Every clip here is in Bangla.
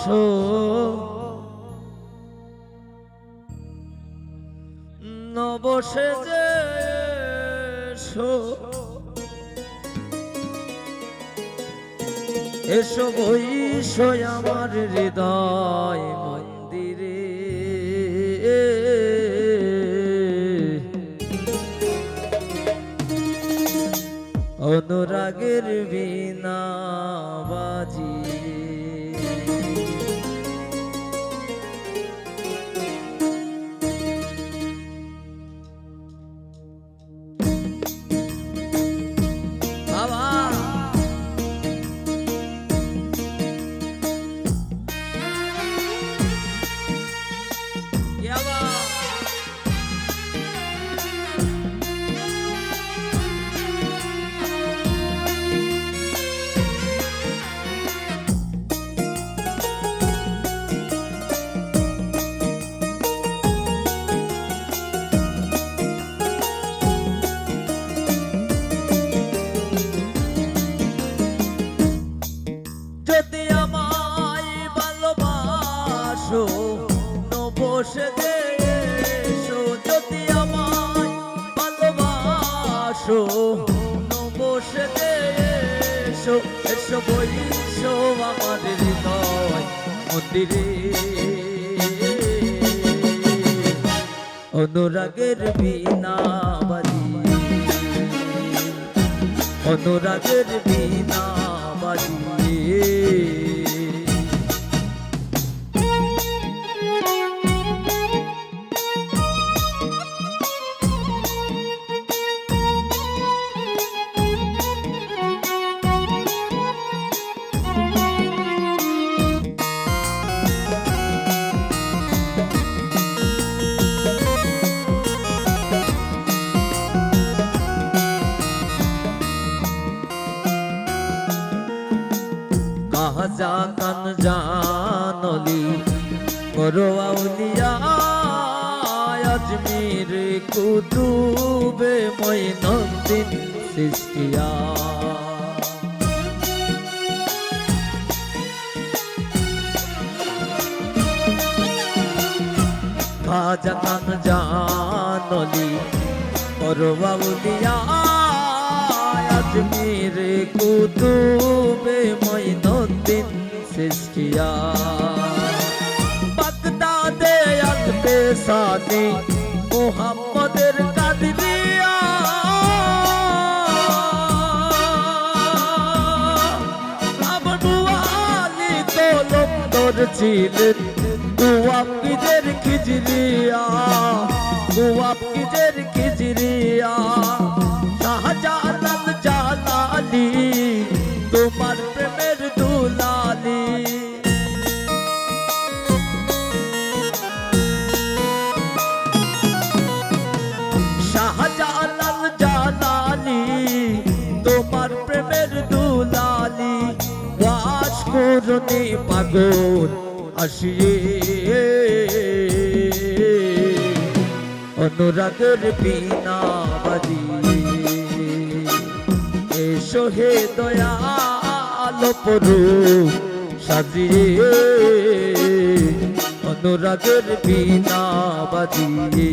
আসো নবসে যে এসো এসো বইসো আমার হৃদয় মন্দিরে অনুরাগের বীণা বাজি যদি আমায় ভালোবাসো নবসে যে এসো যদি আমায় ভালোবাসো নবসে যে এসো এসো বইসো আমার হৃদয় মন্দিরে অনুরাগের বীণা বাজি অনুরাগের বীণা বাজি কাজা কান জানলি করো আউলিয়া আজমির কুতুবে মঈনুদ্দিন চিশতিয়া কাজা কান জানলি করো আউলিয়া আজমির কুতুবে মঈনুদ্দিন চিশতিয়া বাগদাদে আতবে সাদি মুহাম্মদের কাদরিয়া আবু আলী কলন্দর ছিলেন মুওয়াক্কিদের খিজরিয়া মুওয়াক্কিদের খিজরিয়া শাহজালাল জালালি তোমার প্রেমের দুলালি শাহজালাল জালালি তোমার প্রেমের দুলালি ওয়াজ করনি পাগল আসিয়ে অনুরাগের বীণা বাজি এসো হে দয়াল পরু সাজিয়ে অনুরাগের বীণা বাজিয়ে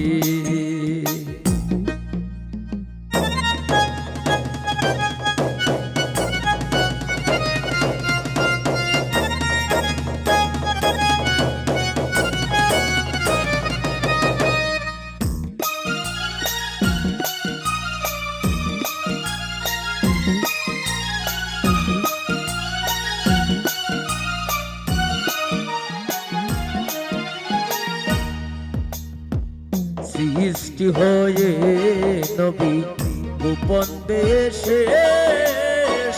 সৃষ্টি হয়ে নবী গোপন বেশে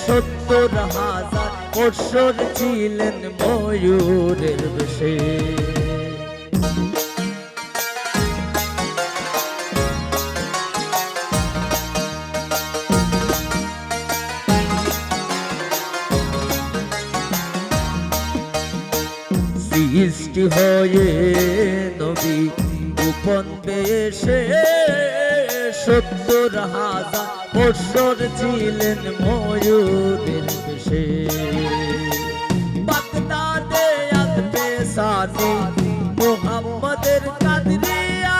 ৭০,০০০ বৎসর ছিলেন ময়ূরের বেশে সৃষ্টি হয়ে নবী গোপন বেশে ৭০,০০০ বৎসর ছিলেন ময়ূরের বেশে বাগদাদে সানি মোহাম্মদের কাদরিয়া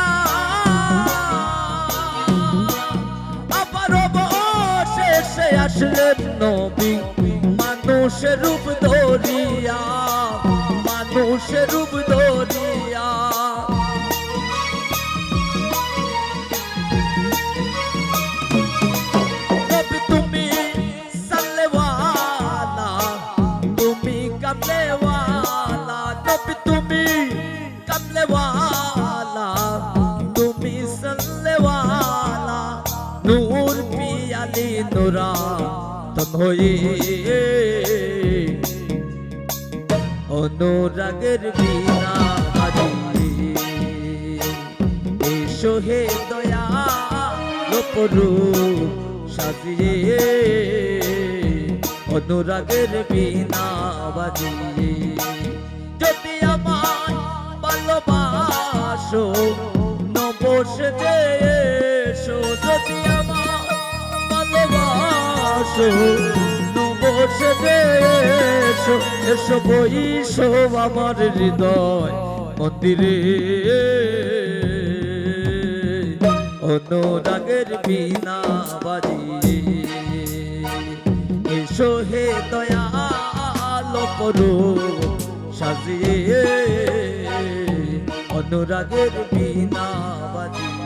আবার অবশেষে আসলেন নবী মানুষের রূপ ধরিয়া মানুষের রূপ ধরিয়া নবী তুমি সাল্লেওয়ালা তুমি কামলেওয়ালা নবী তুমি কামলেওয়ালা তুমি সাল্লেওয়ালা নূর পিয়ালি নুরা তন হয়ে অনুরাগের বিনা বাজিয়ে এসো হে দয়া লোপরু সাজিয়ে অনুরাগের বিনা বাজিয়ে যদি আমার ভালোবাসো নবসে এসো যদি আমার ভালোবাসো নবসে এসো এসো বইসো আমার হৃদয় মন্দিরে অনুরাগের বিনা বাজিয়ে এসো হে দয়ালো করো সাজিয়ে অনুরাগের বিনা বাজিয়ে